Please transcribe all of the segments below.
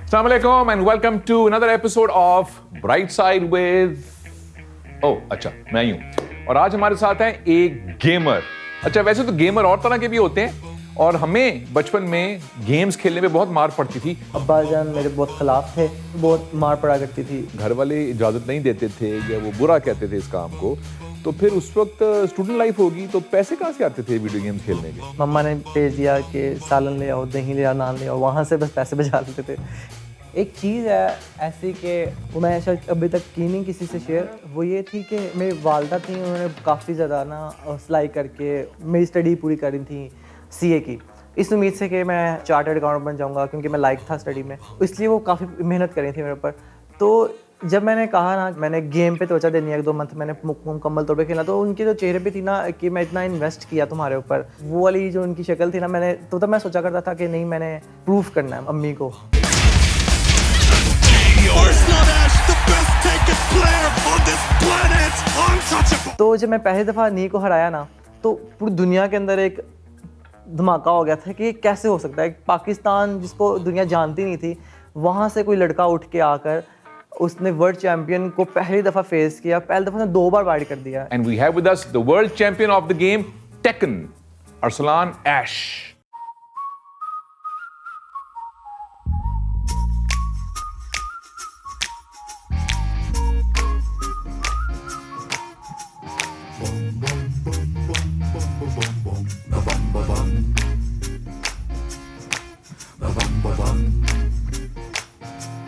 Assalamualaikum and welcome to another episode of Bright Side with अच्छा मैं ही हूं और आज हमारे साथ है एक गेमर। अच्छा वैसे तो गेमर और तरह के भी होते हैं और हमें बचपन में गेम्स खेलने में बहुत मार पड़ती थी। अब्बा जान मेरे बहुत खिलाफ थे, बहुत मार पड़ा करती थी। घर वाले इजाजत नहीं देते थे या वो बुरा कहते थे इस काम को, तो फिर उस वक्त स्टूडेंट लाइफ होगी तो पैसे कहाँ से आते थे वीडियो गेम्स खेलने के? मम्मा ने भेज दिया कि सालन ले आओ, दही ले आओ, नान ले आओ, वहाँ से बस पैसे बचा लेते थे। एक चीज़ है ऐसी कि वो मैं शायद अभी तक की नहीं किसी से शेयर, वो ये थी कि मेरी वालदा थी, उन्होंने काफ़ी ज़्यादा ना सिलाई करके मेरी स्टडी पूरी करी थी सीए की, इस उम्मीद से कि मैं चार्टर्ड अकाउंटेंट बन जाऊंगा क्योंकि मैं लाइक था स्टडी में, इसलिए वो काफ़ी मेहनत करी थी मेरे ऊपर। तो जब मैंने कहा ना मैंने गेम पे त्वचा देनी है, 1-2 मंथ मैंने मुकम्मल तौर पे खेला, तो उनके जो चेहरे पे थी ना कि मैं इतना इन्वेस्ट किया तुम्हारे ऊपर, वो वाली जो उनकी शक्ल थी ना, मैंने तो तब मैं सोचा करता था कि नहीं मैंने प्रूफ करना है अम्मी को। तो जब मैं पहली दफ़ा नी को हराया ना, तो पूरी दुनिया के अंदर एक धमाका हो गया था कि कैसे हो सकता है पाकिस्तान जिसको दुनिया जानती नहीं थी, वहाँ से कोई लड़का उठ के आकर उसने वर्ल्ड चैंपियन को पहली दफ़ा फेस किया, पहली दफ़ा ने 2 बार वाइड कर दिया। And we have with us the world champion of the game Tekken, Arslan Ash.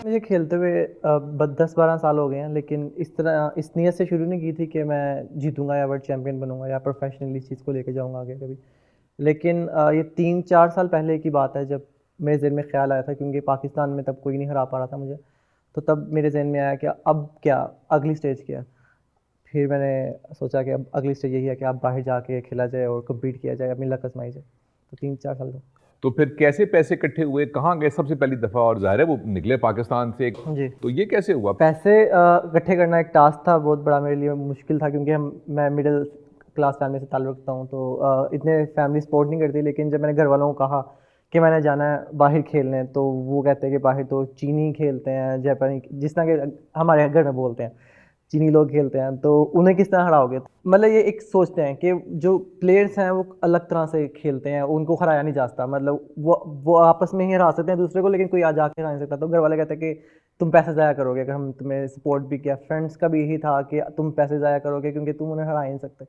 मुझे खेलते हुए 10-12 साल हो गए हैं, लेकिन इस तरह इस नीयत से शुरू नहीं की थी कि मैं जीतूंगा या वर्ल्ड चैंपियन बनूंगा या प्रोफेशनली इस चीज़ को लेके जाऊंगा आगे कभी। लेकिन ये 3-4 साल पहले की बात है जब मेरे जहन में ख्याल आया था, क्योंकि पाकिस्तान में तब कोई नहीं हरा पा रहा था मुझे, तो तब मेरे जहन में आया कि अब क्या अगली स्टेज क्या। फिर मैंने सोचा कि अब अगली स्टेज यही है कि अब बाहर जाके खेला जाए और कम्पीट किया जाए, अपनी लक आजमाई जाए। तो 3-4 साल तो फिर कैसे पैसे इकट्ठे हुए, कहाँ गए सबसे पहली दफ़ा? और जाहिर है वो निकले पाकिस्तान से जी। तो ये कैसे हुआ? पैसे इकट्ठे करना एक टास्क था, बहुत बड़ा मेरे लिए मुश्किल था, क्योंकि मैं मिडिल क्लास फैमिली से ताल्लुक़ रखता हूँ, तो इतने फैमिली सपोर्ट नहीं करती। लेकिन जब मैंने घर वालों को कहा कि मैंने जाना है बाहर खेलने, तो वो कहते हैं कि बाहर तो चीनी खेलते हैं, जापानी, जिस तरह के हमारे घर में बोलते हैं चीनी लोग खेलते हैं, तो उन्हें किस तरह हराओगे। मतलब ये एक सोचते हैं कि जो प्लेयर्स हैं वो अलग तरह से खेलते हैं, उनको हराया नहीं जा सकता, मतलब वो आपस में ही हरा सकते हैं दूसरे को, लेकिन कोई आज आके हरा नहीं सकता। तो घर वाले कहते हैं कि तुम पैसे ज़ाया करोगे, अगर हम तुम्हें सपोर्ट भी किया। फ्रेंड्स का भी यही था कि तुम पैसे ज़ाया करोगे क्योंकि तुम उन्हें हरा ही नहीं सकते।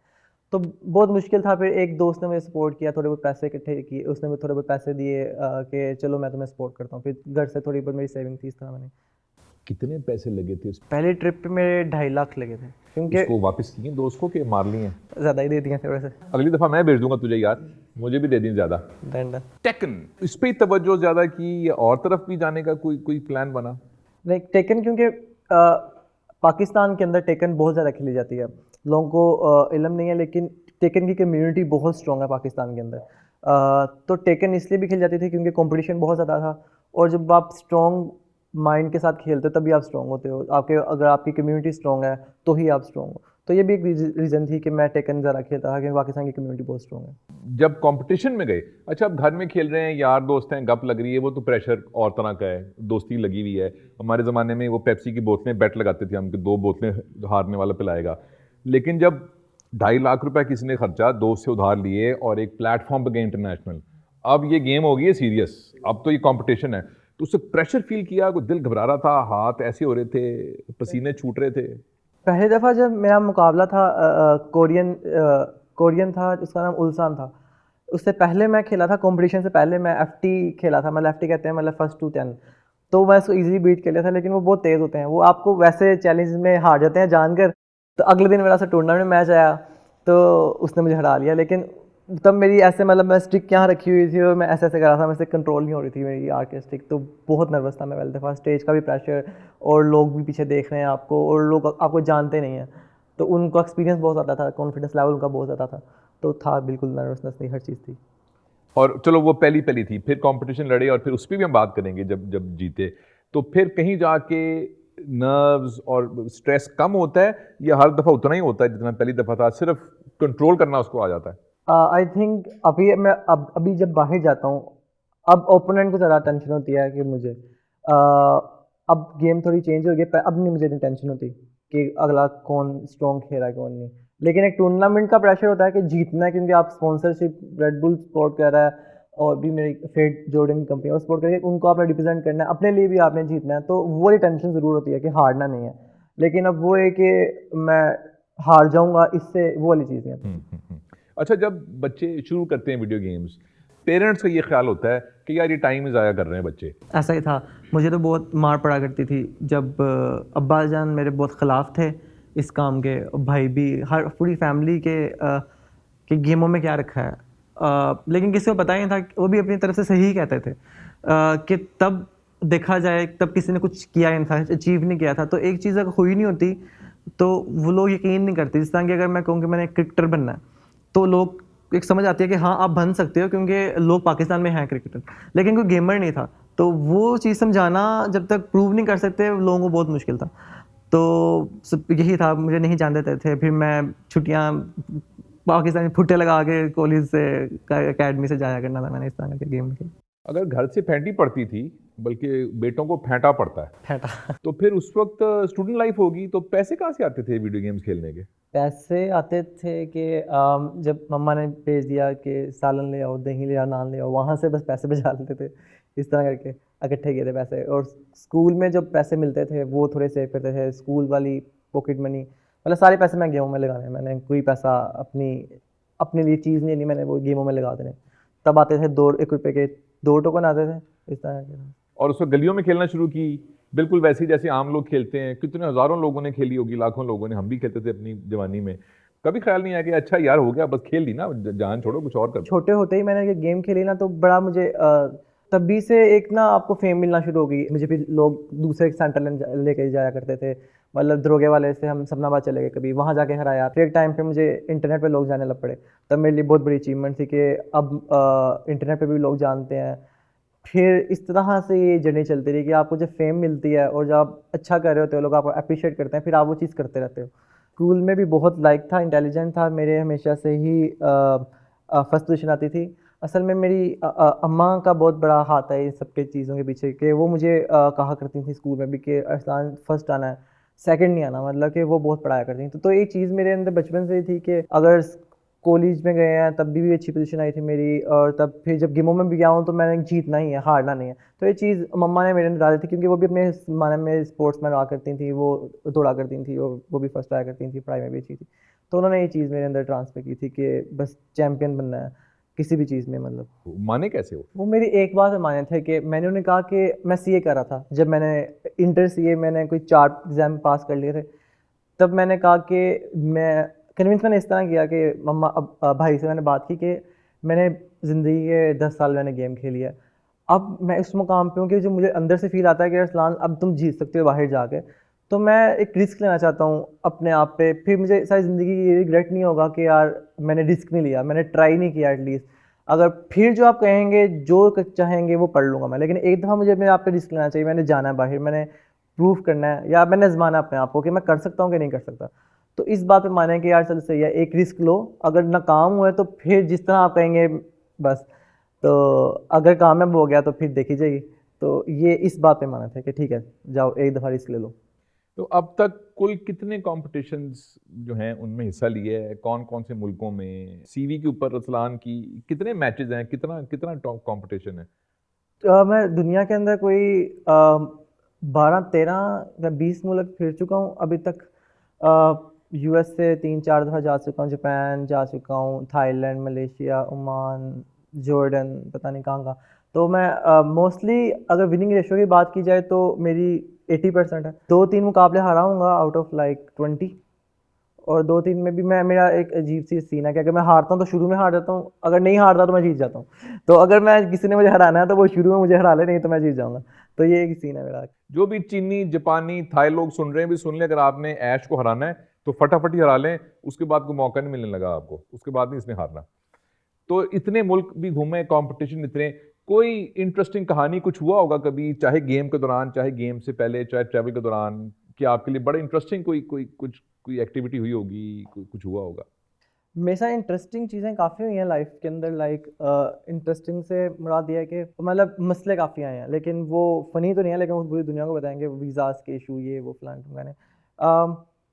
तो बहुत मुश्किल था। फिर एक दोस्त ने मुझे सपोर्ट किया, थोड़े बहुत पैसे इकट्ठे किए, उसने मुझे थोड़े बहुत पैसे दिए कि चलो मैं तुम्हें सपोर्ट करता हूँ। फिर घर से थोड़ी बहुत मेरी सेविंग थी, इस तरह मैंने। कितने पैसे लगे थे पहले ट्रिप पे मेरे 2.5 लाख लगे थे, क्योंकि उसको वापस किए दोस्त को कि मार लिए? ज़्यादा ही दे दिए थे वैसे। अगली दफ़ा मैं भेज दूंगा तुझे यार, मुझे भी दे दी ज़्यादा। डन। टेकन इस पे तवज्जो ज़्यादा की या और तरफ भी जाने का कोई प्लान बना? नहीं, टेकन क्योंकि पाकिस्तान के अंदर टेकन बहुत ज़्यादा खेली जाती है, लोगों को इल्म नहीं है, लेकिन टेकन की कम्युनिटी बहुत स्ट्रॉन्ग है पाकिस्तान के अंदर। तो टेकन इसलिए भी खेली जाती थी क्योंकि कंपटीशन बहुत ज़्यादा था, और जब आप स्ट्रॉन्ग माइंड के साथ खेलते हो तभी आप स्ट्रॉन्ग होते हो। अगर आपकी कम्युनिटी स्ट्रॉन्ग है तो ही आप स्ट्रॉन्ग हो। तो ये भी एक रीज़न थी कि मैं टेकन ज़्यादा खेलता था, क्योंकि पाकिस्तान की कम्युनिटी बहुत स्ट्रॉन्ग है। जब कंपटीशन में गए, अच्छा अब घर में खेल रहे हैं, यार दोस्त हैं, गप लग रही है, वो तो प्रेशर और तरह का है, दोस्ती लगी हुई है। हमारे ज़माने में वो पेप्सी की बोतलें बेट लगाते थे हम कि 2 बोतलें हारने वाला पिलाएगा। लेकिन जब 2.5 लाख रुपए किसी ने खर्चा, दोस्त से उधार लिए और एक प्लेटफॉर्म पे गए इंटरनेशनल, अब ये गेम हो गई है सीरियस, अब तो ये कंपटीशन है, तो उससे प्रेशर फील किया? कोई दिल घबरा रहा था, हाथ ऐसे हो रहे थे, पसीने छूट रहे थे? पहली दफ़ा जब मेरा मुकाबला था कोरियन था, उसका नाम उल्सान था। उससे पहले मैं खेला था, कंपटीशन से पहले मैं एफटी खेला था, मतलब एफटी कहते हैं मतलब फर्स्ट टू 10, तो मैं उसको इजीली बीट कर लिया था। लेकिन वो बहुत तेज़ होते हैं, वो आपको वैसे चैलेंज में हार जाते हैं जानकर। तो अगले दिन मेरा टूर्नामेंट मैच आया, तो उसने मुझे हरा लिया। लेकिन तब मेरी ऐसे मतलब मैं स्टिक यहाँ रखी हुई थी और मैं ऐसे कर रहा था, मेरे से कंट्रोल नहीं हो रही थी मेरी आर्क स्टिक, तो बहुत नर्वस था मैं पहली दफ़ा। स्टेज का भी प्रेशर, और लोग भी पीछे देख रहे हैं आपको, और लोग आपको जानते नहीं हैं, तो उनका एक्सपीरियंस बहुत ज़्यादा था, कॉन्फिडेंस लेवल उनका बहुत ज़्यादा था, तो था बिल्कुल नर्वसनेस थी, हर चीज़ थी। और चलो वो पहली थी, फिर कंपटीशन लड़े और फिर उस पर भी हम बात करेंगे जब जीते, तो फिर कहीं जाके नर्व्स और स्ट्रेस कम होता है या हर दफ़ा उतना ही होता है जितना पहली दफ़ा था, सिर्फ कंट्रोल करना उसको आ जाता है? आई थिंक अभी मैं अभी जब बाहर जाता हूँ, अब ओपोनेंट को ज़्यादा टेंशन होती है कि मुझे, अब गेम थोड़ी चेंज हो गई, पर अब नहीं मुझे इतनी टेंशन होती कि अगला कौन स्ट्रॉन्ग खेल रहा है कौन नहीं। लेकिन एक टूर्नामेंट का प्रेशर होता है कि जीतना है, क्योंकि आप स्पॉन्सरशिप रेड बुल सपोर्ट कर रहा है और भी मेरी फेट जॉर्डन कंपनी है वो सपोर्ट करिए, उनको आपने रिप्रेजेंट करना है, अपने लिए भी आपने जीतना है, तो वो वाली टेंशन ज़रूर होती है कि हारना नहीं है। लेकिन अब वो है कि मैं हार जाऊंगा इससे, वो वाली चीज़ नहीं है। अच्छा, जब बच्चे शुरू करते हैं वीडियो गेम्स, पेरेंट्स का ये ख्याल होता है कि यार ये टाइम ज़ाया कर रहे हैं बच्चे। ऐसा ही था, मुझे तो बहुत मार पड़ा करती थी जब अब्बा जान मेरे बहुत ख़िलाफ़ थे इस काम के, भाई भी, हर पूरी फैमिली के कि गेमों में क्या रखा है। लेकिन किसी को पता ही नहीं था, वो भी अपनी तरफ से सही कहते थे कि तब देखा जाए तब किसी ने कुछ किया नहीं था, अचीव नहीं किया था, तो एक चीज़ अगर हुई नहीं होती तो वो लोग यकीन नहीं करते। जिस तरह कि अगर मैं कहूँ कि मैंने क्रिकेटर बनना है, तो लोग एक समझ आती है कि हाँ आप बन सकते हो, क्योंकि लोग पाकिस्तान में हैं क्रिकेटर, लेकिन कोई गेमर नहीं था। तो वो चीज़ समझाना जब तक प्रूव नहीं कर सकते लोगों को बहुत मुश्किल था। तो यही था, मुझे नहीं जान देते थे, फिर मैं छुट्टियाँ पाकिस्तानी फुट्टे लगा के कॉलेज से अकेडमी से जाया करना था, मैंने इस तरह के गेम खेले। अगर घर से फेंटी पड़ती थी, बल्कि बेटों को फेंटा पड़ता है, फेंटा तो फिर उस वक्त स्टूडेंट लाइफ होगी, तो पैसे कहाँ से आते थे वीडियो गेम्स खेलने के? पैसे आते थे कि जब मम्मा ने भेज दिया कि सालन ले आओ, दही ले आओ, नान ले आओ, वहाँ से बस पैसे बचा लेते थे, इस तरह करके इकट्ठे किए थे पैसे। और स्कूल में जब पैसे मिलते थे वो थोड़े सेव करते थे, स्कूल वाली पॉकेट मनी, मतलब सारे पैसे मैं गेमों में लगाने, मैंने कोई पैसा अपनी अपने लिए चीज़ नहीं ली, मैंने वो गेमों में लगा देने। तब आते थे 1 रुपये के 2 टोकन आते थे, इस तरह के। और उसको गलियों में खेलना शुरू की, बिल्कुल वैसे ही जैसे आम लोग खेलते हैं। कितने हज़ारों लोगों ने खेली होगी, लाखों लोगों ने, हम भी खेलते थे अपनी जवानी में। कभी ख्याल नहीं आया कि अच्छा यार हो गया, बस खेल ली ना, जान छोड़ो, कुछ और कर। छोटे होते ही मैंने ये गेम खेली ना, तो बड़ा मुझे तभी से एक ना आपको फेम मिलना शुरू हो गई मुझे। फिर लोग दूसरे सेंटर लेके जाया करते थे, मतलब दरोगे वाले से हम सपनाबाद चले गए, कभी वहाँ जाके हराया। फिर एक टाइम पे मुझे इंटरनेट पे लोग जाने लग पड़े, तब मेरे लिए बहुत बड़ी अचीवमेंट थी कि अब इंटरनेट पे भी लोग जानते हैं। फिर इस तरह से ये जर्नी चलती रही कि आपको जब फेम मिलती है और जब आप अच्छा कर रहे होते हो, लोग आपको अप्रिशिएट करते हैं, फिर आप वो चीज़ करते रहते हो। स्कूल में भी बहुत लाइक था, इंटेलिजेंट था, मेरे हमेशा से ही फर्स्ट पोजीशन आती थी। असल में मेरी अम्मा का बहुत बड़ा हाथ है इन सब के चीज़ों के पीछे, कि वो मुझे कहा करती थी स्कूल में भी कि अरसलान फर्स्ट आना है, सेकंड नहीं आना, मतलब कि वो बहुत पढ़ाया करती थी। तो एक चीज़ मेरे अंदर बचपन से ही थी कि अगर कॉलेज में गए हैं तब भी अच्छी पोजीशन आई थी मेरी, और तब फिर जब गेमों में भी गया हूँ तो मैंने जीतना ही है, हारना नहीं है। तो ये चीज़ मम्मा ने मेरे अंदर डाली थी, क्योंकि वो भी अपने ज़माने में स्पोर्ट्स में रहा करती थी, वो दौड़ा करती थी और वो भी फर्स्ट आया करती थी, पढ़ाई में भी अच्छी थी। तो उन्होंने ये चीज़ मेरे अंदर ट्रांसफ़र की थी कि बस चैम्पियन बनना है किसी भी चीज़ में। मतलब माने कैसे हो? वो मेरी एक बात माने थे कि मैंने उन्हें कहा कि मैं सीए कर रहा था, जब मैंने इंटर सीए मैंने कोई 4 एग्ज़ाम पास कर लिए थे, तब मैंने कहा कि मैं कन्विंस मैंने इस तरह किया कि मम्मा अब भाई से मैंने बात की कि मैंने ज़िंदगी के 10 साल मैंने गेम खेली है, अब मैं इस मुकाम पे हूँ कि जो मुझे अंदर से फ़ील आता है कि अरसलान अब तुम जीत सकते हो बाहर जाके, तो मैं एक रिस्क लेना चाहता हूँ अपने आप पे। फिर मुझे सारी ज़िंदगी ये रिग्रेट नहीं होगा कि यार मैंने रिस्क नहीं लिया, मैंने ट्राई नहीं किया एटलीस्ट। अगर फिर जो आप कहेंगे जो चाहेंगे वो पढ़ लूँगा मैं, लेकिन एक दफ़ा मुझे अपने आप पे रिस्क लेना चाहिए, मैंने जाना है बाहर, मैंने प्रूव करना है, या मैंने आज़माना है अपने आप को कि मैं कर सकता हूँ कि नहीं कर सकता। तो इस बात पे माने कि यार चल सही है, एक रिस्क लो, अगर नाकाम हुए तो फिर जिस तरह आप कहेंगे बस, तो अगर कामयाब हो गया तो फिर देखी जाएगी। तो ये इस बात पे माने थे कि ठीक है जाओ एक दफ़ा रिस्क ले लो। तो अब तक कुल कितने कॉम्पिटिशंस जो हैं उनमें हिस्सा लिए है, कौन कौन से मुल्कों में? सीवी के ऊपर रसलान की कितने मैचेस हैं, कितना कितना कंपटीशन है? मैं दुनिया के अंदर कोई 12-13 या 20 मुल्क फिर चुका हूँ अभी तक। यूएस से 3-4 दफ़ा जा चुका हूँ, जापान जा चुका हूँ, थाईलैंड, मलेशिया, ओमान, जॉर्डन, पता नहीं कहाँ कहाँ। तो मैं मोस्टली अगर विनिंग रेशो की बात की जाए तो मेरी 80% है। 2-3 मुकाबले हारा हूँगा आउट ऑफ लाइक 20, और 2-3 में भी मैं, मेरा एक अजीब सी सीन है कि अगर मैं हारता हूँ तो शुरू में हार जाता हूँ, अगर नहीं हारता तो मैं जीत जाता हूँ। तो अगर मैं किसी ने मुझे हराना है तो वो शुरू में मुझे हरा ले, नहीं तो मैं जीत जाऊँगा। तो ये एक सीन है मेरा। जो भी चीनी, जापानी, थाई लोग सुन रहे हैं भी सुन लें, अगर आपने ऐश को हराना है तो फटाफट ही हरा लें, उसके बाद कोई मौका नहीं मिलने लगा आपको, उसके बाद नहीं इसने हारना। तो इतने मुल्क भी घूमे, कंपटीशन इतने, कोई इंटरेस्टिंग कहानी कुछ हुआ होगा कभी, चाहे गेम के दौरान, चाहे गेम से पहले, चाहे ट्रैवल के दौरान, कि आपके लिए बड़ा इंटरेस्टिंग कोई कोई कुछ कोई एक्टिविटी हुई होगी, कुछ हुआ होगा? मेरे साथ इंटरेस्टिंग चीज़ें काफ़ी हुई हैं लाइफ के अंदर, लाइक इंटरेस्टिंग से मुराद ये है कि मतलब मसले काफ़ी आए हैं, लेकिन वो फ़नी तो नहीं है, लेकिन वो पूरी दुनिया को बताएंगे, वीज़ाज़ के इशू, ये वो फलान ढिमकाने।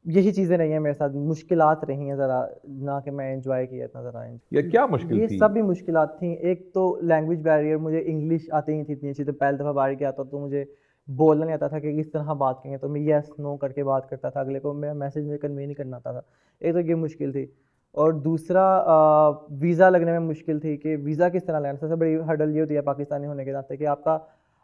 यही चीज़ें रही हैं मेरे साथ, मुश्किलात रही हैं ज़रा, ना कि मैं एंजॉय किया इतना ज़रा। या क्या मुश्किल ये थी? सब भी मुश्किलात थी। एक तो लैंग्वेज बैरियर, मुझे इंग्लिश आती नहीं थी इतनी अच्छी, तो पहली दफ़ा बाहर गया था तो मुझे बोलना नहीं आता था कि किस तरह बात करेंगे, तो मैं येस नो करके बात करता था, अगले को मेरा मैसेज में कन्वे नहीं करना आता था। एक तो ये मुश्किल थी, और दूसरा वीज़ा लगने में मुश्किल थी कि वीज़ा किस तरह लेना। सबसे बड़ी हर्डल ये होती है पाकिस्तानी होने के नाते कि आपका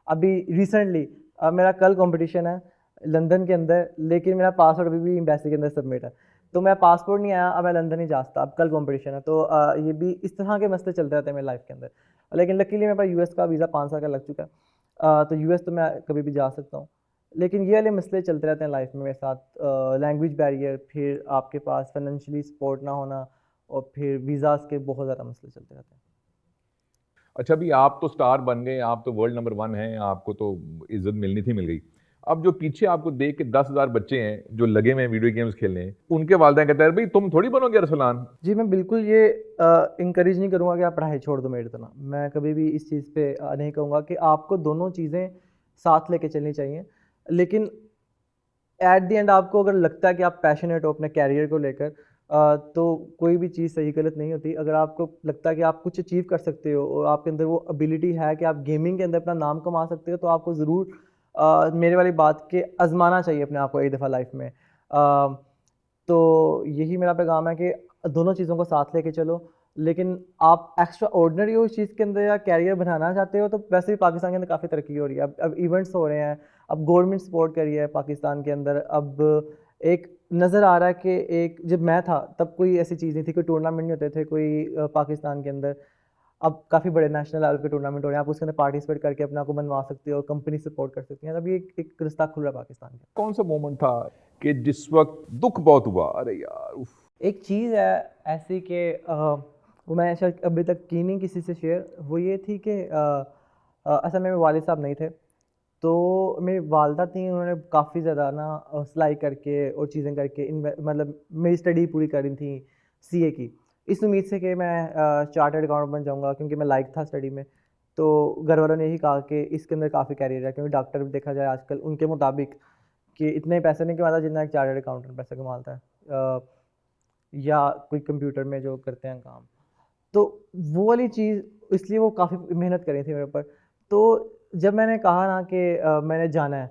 अभी रिसेंटली मेरा कल कंपटीशन है लंदन के अंदर, लेकिन मेरा पासपोर्ट अभी भी एम्बेसी के अंदर सबमिट है, तो मेरा पासपोर्ट नहीं आया, अब मैं लंदन ही जा सकता, अब कल कंपटीशन है। तो ये भी इस तरह के मसले चलते रहते हैं मेरी लाइफ के अंदर। लेकिन लकीली मेरे पास यूएस का वीज़ा 5 साल का लग चुका है, तो यूएस तो मैं कभी भी जा सकता हूँ। लेकिन ये वाले मसले चलते रहते हैं लाइफ में मेरे साथ, लैंग्वेज बैरियर, फिर आपके पास फाइनेंशियली सपोर्ट ना होना, और फिर वीज़ाज़ के बहुत ज़्यादा मसले चलते रहते हैं। अच्छा, अभी आप तो स्टार बन गए, आप तो वर्ल्ड नंबर 1 हैं, आपको तो इज़्ज़त मिलनी थी, मिल गई। अब जो पीछे आपको देख के 10,000 बच्चे हैं, जो लगे हुए हैं वीडियो गेम्स खेलने, उनके वालिदैन कहते हैं, "भई तुम थोड़ी बनोगे अरसलान।" जी, मैं बिल्कुल ये इंकरेज नहीं करूँगा कि आप पढ़ाई छोड़ दो मेरी तरह। मैं कभी भी इस चीज़ पे नहीं कहूँगा कि आपको दोनों चीज़ें साथ लेके चलनी चाहिए। लेकिन एट द एंड आपको अगर लगता है कि आप पैशनेट हो अपने कैरियर को लेकर, तो कोई भी चीज़ सही गलत नहीं होती। अगर आपको लगता है कि आप कुछ अचीव कर सकते हो और आपके अंदर वो एबिलिटी है कि आप गेमिंग के अंदर अपना नाम कमा सकते हो, तो आपको ज़रूर मेरे वाली बात के आज़माना चाहिए अपने आप को एक दफ़ा लाइफ में। तो यही मेरा पैगाम है कि दोनों चीज़ों को साथ लेके चलो। लेकिन आप एक्स्ट्रा ऑर्डिनरी हो इस चीज़ के अंदर या कैरियर बनाना चाहते हो, तो वैसे भी पाकिस्तान के अंदर काफ़ी तरक्की हो रही है। अब इवेंट्स हो रहे हैं, अब गवर्नमेंट सपोर्ट कर रही है पाकिस्तान के अंदर। अब एक नज़र आ रहा है कि एक जब मैं था तब कोई ऐसी चीज़ नहीं थी, कोई टूर्नामेंट नहीं होते थे कोई पाकिस्तान के अंदर। अब काफ़ी बड़े नेशनल लेवल के टूर्नामेंट हो रहे हैं, आप उसके अंदर पार्टिसिपेट करके अपने आप को बनवा सकते हो और कंपनी सपोर्ट कर सकती है। तब ये एक रास्ता खुल रहा है पाकिस्तान का। कौन-सा मोमेंट था कि जिस वक़्त दुःख बहुत हुआ? अरे यार! उफ़! एक चीज़ है ऐसी कि वो मैंने शायद अभी तक की नहीं किसी से शेयर, वो ये थी कि असल में मेरे वालिद साहब नहीं थे, तो मेरी वालदा थी, उन्होंने काफ़ी ज़्यादा ना सिलाई करके और चीज़ें करके मतलब मेरी स्टडी पूरी करी थी सीए की, इस उम्मीद से कि मैं चार्टर्ड अकाउंटेंट बन जाऊँगा, क्योंकि मैं लायक था स्टडी में। तो घर वालों ने यही कहा कि इसके अंदर काफ़ी कैरियर है, क्योंकि डॉक्टर भी देखा जाए आजकल उनके मुताबिक कि इतने पैसे नहीं कमाता जितना एक चार्टर्ड अकाउंटेंट पैसे कमाता है, या कोई कंप्यूटर में जो करते हैं काम। तो वो वाली चीज़, इसलिए वो काफ़ी मेहनत करी थी मेरे ऊपर। तो जब मैंने कहा ना कि मैंने जाना है,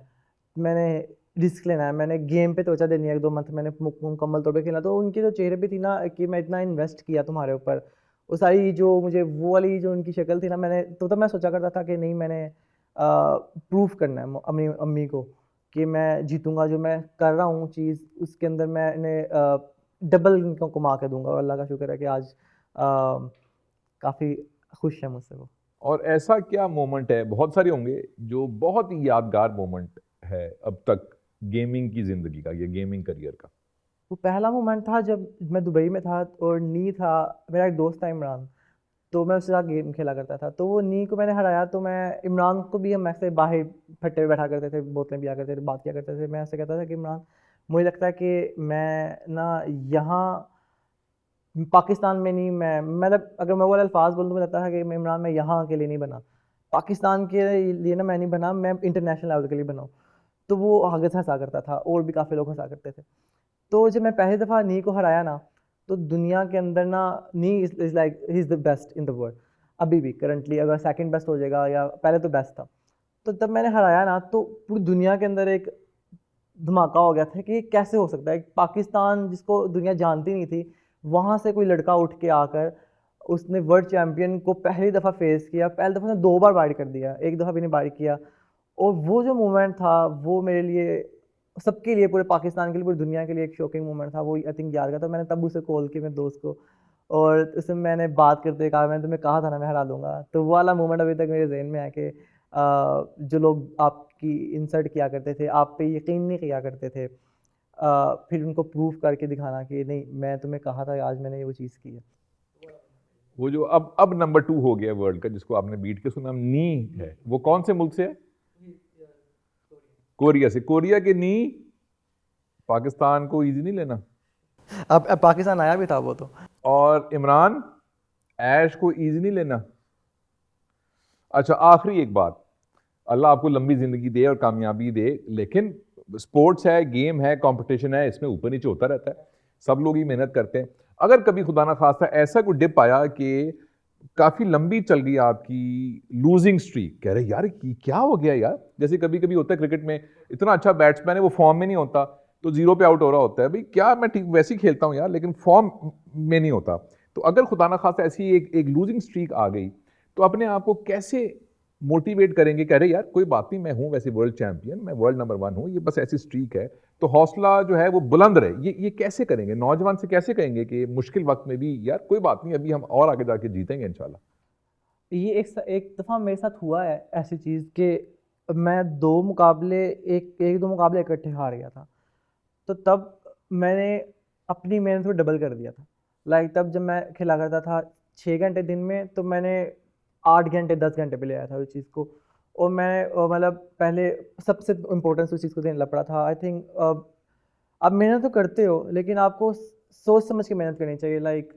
मैंने रिस्क लेना है, मैंने गेम पे तवज्जो देनी है, 1-2 मंथ मैंने मुकम्मल तौर पे खेला, तो उनके जो चेहरे पे थी ना कि मैं इतना इन्वेस्ट किया तुम्हारे ऊपर, वो सारी जो मुझे वो वाली जो उनकी शक्ल थी ना, मैंने तो तब मैं सोचा करता था कि नहीं, मैंने प्रूफ करना है अपनी अम्मी को कि मैं जीतूँगा, जो मैं कर रहा हूँ चीज़ उसके अंदर मैंने डबल इनको कमा के दूँगा, और अल्लाह का शुक्र है कि आज काफ़ी खुश है मुझसे वो। और ऐसा क्या मोमेंट है, बहुत सारे होंगे, जो बहुत ही यादगार मोमेंट है अब तक गेमिंग की ज़िंदगी का या गेमिंग करियर का? वो पहला मोमेंट था जब मैं दुबई में था और नी था, मेरा एक दोस्त था इमरान, तो मैं उसके साथ गेम खेला करता था। तो वो नी को मैंने हराया, तो मैं इमरान को भी, हम ऐसे बाहर फट्टे पे बैठा करते थे, बोतलें पिया करते थे, बात किया करते थे। मैं ऐसे कहता था कि इमरान, मुझे लगता है कि मैं ना यहाँ पाकिस्तान में नहीं, मैं मतलब अगर मैं वो वाले अल्फाज बोलूँ तो मुझे लगता है कि मैं इमरान, मैं यहाँ के लिए नहीं बना, पाकिस्तान के लिए ना मैं नहीं बना, मैं इंटरनेशनल लेवल के लिए बना हूँ। तो वो आगे से हंसा करता था, और भी काफ़ी लोग हंसा करते थे। तो जब मैं पहली दफ़ा नी को हराया ना, तो दुनिया के अंदर ना नी is like he is the best in the world. अभी भी करंटली अगर सेकंड बेस्ट हो जाएगा, या पहले तो बेस्ट था। तो तब मैंने हराया ना, तो पूरी दुनिया के अंदर एक धमाका हो गया था कि ये कैसे हो सकता है। पाकिस्तान जिसको दुनिया जानती नहीं थी, वहाँ से कोई लड़का उठ के आकर उसने वर्ल्ड चैंपियन को पहली दफ़ा फेस किया, पहली दफ़ा उसने 2 बार बारी कर दिया, एक दफ़ा भी नहीं बारी किया। और वो जो मोमेंट था, वो मेरे लिए, सबके लिए, पूरे पाकिस्तान के लिए, पूरी दुनिया के लिए एक शॉकिंग मोमेंट था। वो आई थिंक याद का था। मैंने तब उसे कॉल की मेरे दोस्त को, और उससे मैंने बात करते कहा, मैंने तुम्हें कहा था ना मैं हरा दूँगा। तो वो वाला मोमेंट अभी तक मेरे ज़हन में है कि जो लोग आपकी इंसल्ट किया करते थे, आप पे यकीन नहीं किया करते थे, फिर उनको प्रूव करके दिखाना कि नहीं, मैं तुम्हें कहा था, आज मैंने वो चीज़ की है। वो जो अब नंबर 2 हो गया वर्ल्ड का, जिसको आपने बीट किया, उसका नाम नी है। वो कौन से मुल्क से है? कोरिया से। कोरिया के नी पाकिस्तान को ईज़ी नहीं लेना। अब पाकिस्तान आया भी था वो तो। और इमरान, ऐश को ईजी नहीं लेना। अच्छा, आखिरी एक बात, अल्लाह आपको लंबी ज़िंदगी दे और कामयाबी दे, लेकिन स्पोर्ट्स है, गेम है, कंपटीशन है, इसमें ऊपर नीचे होता रहता है, सब लोग ही मेहनत करते हैं। अगर कभी खुदा ना खास्ता ऐसा कोई डिप आया कि काफ़ी लंबी चल गई आपकी लूजिंग स्ट्रीक, कह रहे यार क्या हो गया यार, जैसे कभी कभी होता है क्रिकेट में, इतना अच्छा बैट्समैन है वो फॉर्म में नहीं होता तो जीरो पे आउट हो रहा होता है, भाई क्या मैं ठीक वैसे ही खेलता हूँ यार लेकिन फॉर्म में नहीं होता। तो अगर खुदा ना खास्ता ऐसी एक लूजिंग स्ट्रीक आ गई तो अपने आप को कैसे मोटिवेट करेंगे, कह रहे यार कोई बात नहीं, मैं हूं वैसे वर्ल्ड चैंपियन, मैं वर्ल्ड नंबर 1 हूं, ये बस ऐसी स्ट्रीक है, तो हौसला जो है वो बुलंद रहे, ये कैसे करेंगे, नौजवान से कैसे कहेंगे कि मुश्किल वक्त में भी यार कोई बात नहीं, अभी हम और आगे जाके जीतेंगे इंशाल्लाह। ये एक दफ़ा मेरे साथ हुआ है ऐसी चीज़ कि मैं एक दो मुकाबले इकट्ठे हार गया था। तो तब मैंने अपनी मेहनत को डबल कर दिया था। लाइक तब जब मैं खेला करता था 6 घंटे दिन में, तो मैंने 8 घंटे 10 घंटे पे ले आया था उस चीज़ को। और मैं मतलब पहले सबसे इम्पोर्टेंस उस चीज़ को देने लग पड़ा था। आई थिंक आप मेहनत तो करते हो लेकिन आपको सोच समझ के मेहनत करनी चाहिए। लाइक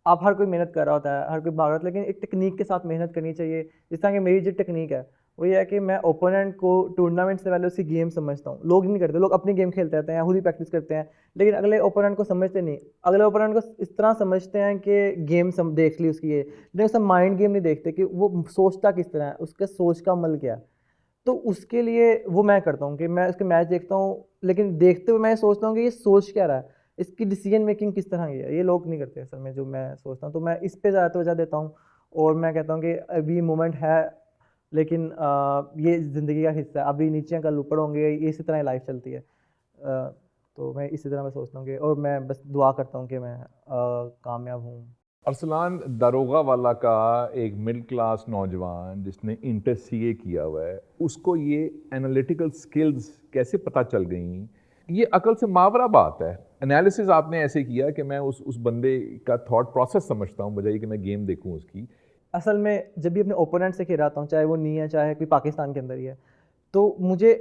आप हर कोई मेहनत कर रहा होता है, हर कोई भाग रहा होता है, लेकिन एक टेक्निक के साथ मेहनत करनी चाहिए। जिस तरह की मेरी जो टेक्निक है वो ये है कि मैं ओपोनेंट को टूर्नामेंट से पहले उसकी गेम समझता हूँ। लोग नहीं करते, लोग अपनी गेम खेलते रहते हैं, खुद ही प्रैक्टिस करते हैं, लेकिन अगले ओपोनेंट को समझते नहीं। अगले ओपोनेंट को इस तरह समझते हैं कि गेम देख ली उसकी ये, लेकिन उसका माइंड गेम नहीं देखते कि वो सोचता किस तरह है, उसके सोच का अमल क्या है। तो उसके लिए वो मैं करता हूँ कि मैं उसके मैच देखता हूँ, लेकिन देखते हुए मैं सोचता हूँ कि ये सोच क्या रहा है, इसकी डिसीजन मेकिंग किस तरह की है। ये लोग नहीं करते असल में, जो मैं सोचता हूँ। तो मैं इस पे ज़्यादा तवज्जो देता हूँ और मैं कहता हूँ कि अभी मोमेंट है, लेकिन ये ज़िंदगी का हिस्सा है। अभी नीचे कल ऊपर होंगे, ये इसी तरह लाइफ चलती है। तो मैं इसी तरह मैं सोचता हूँ कि, और मैं बस दुआ करता हूँ कि मैं कामयाब हूँ। अरसलान, दारोगा वाला का एक मिडिल क्लास नौजवान जिसने इंटर सीए किया हुआ है, उसको ये एनालिटिकल स्किल्स कैसे पता चल गई, ये अकल से मावरा बात है। एनालिसिस आपने ऐसे किया कि मैं उस बंदे का थॉट प्रोसेस समझता हूँ बजाय कि मैं गेम देखूँ उसकी। असल में जब भी अपने ओपोनेंट से खेल रहा हूँ, चाहे वो नहीं है चाहे कोई पाकिस्तान के अंदर ही है, तो मुझे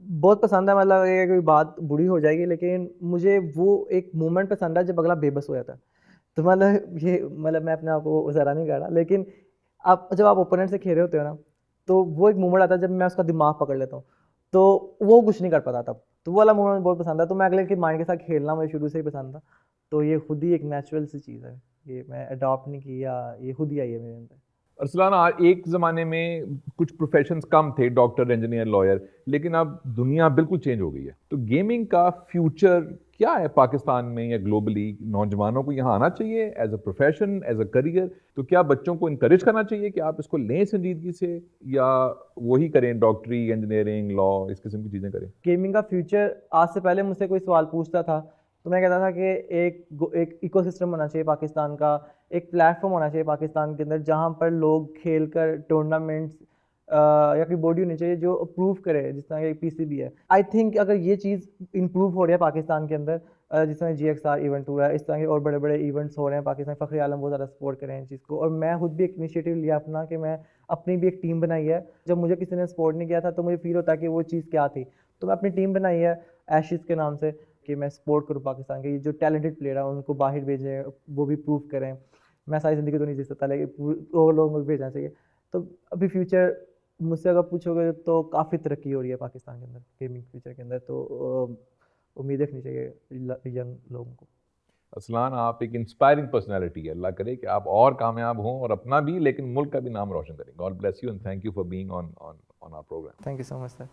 बहुत पसंद है। मतलब ये कोई बात बुरी हो जाएगी, लेकिन मुझे वो एक मोमेंट पसंद है जब अगला बेबस हो जाता है। तो मतलब मैं अपने आप को ज़रा नहीं कर रहा, लेकिन आप जब आप ओपोनेंट से खेल रहे होते हो ना, तो वो एक मोमेंट आता है जब मैं उसका दिमाग पकड़ लेता हूँ, तो वो कुछ नहीं कर पाता तब। तो वो वाला मोमेंट मुझे बहुत पसंद है। तो मैं अगले के माइंड के साथ खेलना मुझे शुरू से ही पसंद था। तो ये खुद ही एक नेचुरल सी चीज़ है, ये मैं अडॉप्ट नहीं की, या ये खुद ही आई है मेरे अंदर। अरसलान, एक ज़माने में कुछ प्रोफेशंस कम थे, डॉक्टर, इंजीनियर, लॉयर, लेकिन अब दुनिया बिल्कुल चेंज हो गई है। तो गेमिंग का फ्यूचर क्या है पाकिस्तान में या ग्लोबली? नौजवानों को यहाँ आना चाहिए as a profession, as a career? तो क्या बच्चों को इनकरेज करना चाहिए कि आप इसको लें संजीदगी से, या वही करें डॉक्टरी, इंजीनियरिंग, लॉ, इस किस्म की चीज़ें करें? गेमिंग का फ्यूचर, आज से पहले मुझसे कोई सवाल पूछता था तो मैं कहता था कि एक इकोसिस्टम होना चाहिए पाकिस्तान का, एक प्लेटफॉर्म होना चाहिए पाकिस्तान के अंदर जहाँ पर लोग खेल कर टूर्नामेंट्स या कोई बॉडी होनी चाहिए जो अप्रूव करे, जिस तरह की पीसीबी है। आई थिंक अगर ये चीज़ इम्प्रूव हो रही है पाकिस्तान के अंदर, जिस तरह GXR इवेंट हुआ है, इस तरह के और बड़े बड़े इवेंट्स हो रहे हैं पाकिस्तान, फ़खर आलम बहुत ज़्यादा सपोर्ट कर रहे हैं इस चीज़ को। और मैं खुद भी एक इनिशिएटिव लिया अपना कि मैं अपनी भी एक टीम बनाई है। जब मुझे किसी ने सपोर्ट नहीं किया था तो मुझे फील होता है कि वो चीज़ क्या थी, तो मैं अपनी टीम बनाई है एशिज़ के नाम से, कि मैं सपोर्ट करूँ पाकिस्तान के। ये जो टैलेंटेड प्लेयर है उनको बाहर भेजें, वो भी प्रूव करें। मैं सारी ज़िंदगी तो नहीं जी सकता, लेकिन और लोगों को भी भेजना चाहिए। तो अभी फ्यूचर मुझसे अगर पूछोगे तो काफ़ी तरक्की हो रही है पाकिस्तान के अंदर गेमिंग फ्यूचर के अंदर। तो उम्मीद रखनी चाहिए यंग लोगों को। अरसलान, आप एक इंस्पायरिंग पर्सनैलिटी है, अल्लाह करे कि आप और कामयाब हों और अपना भी लेकिन मुल्क का भी नाम रोशन करें। God bless you and thank you for being on our programme. Thank you so much sir.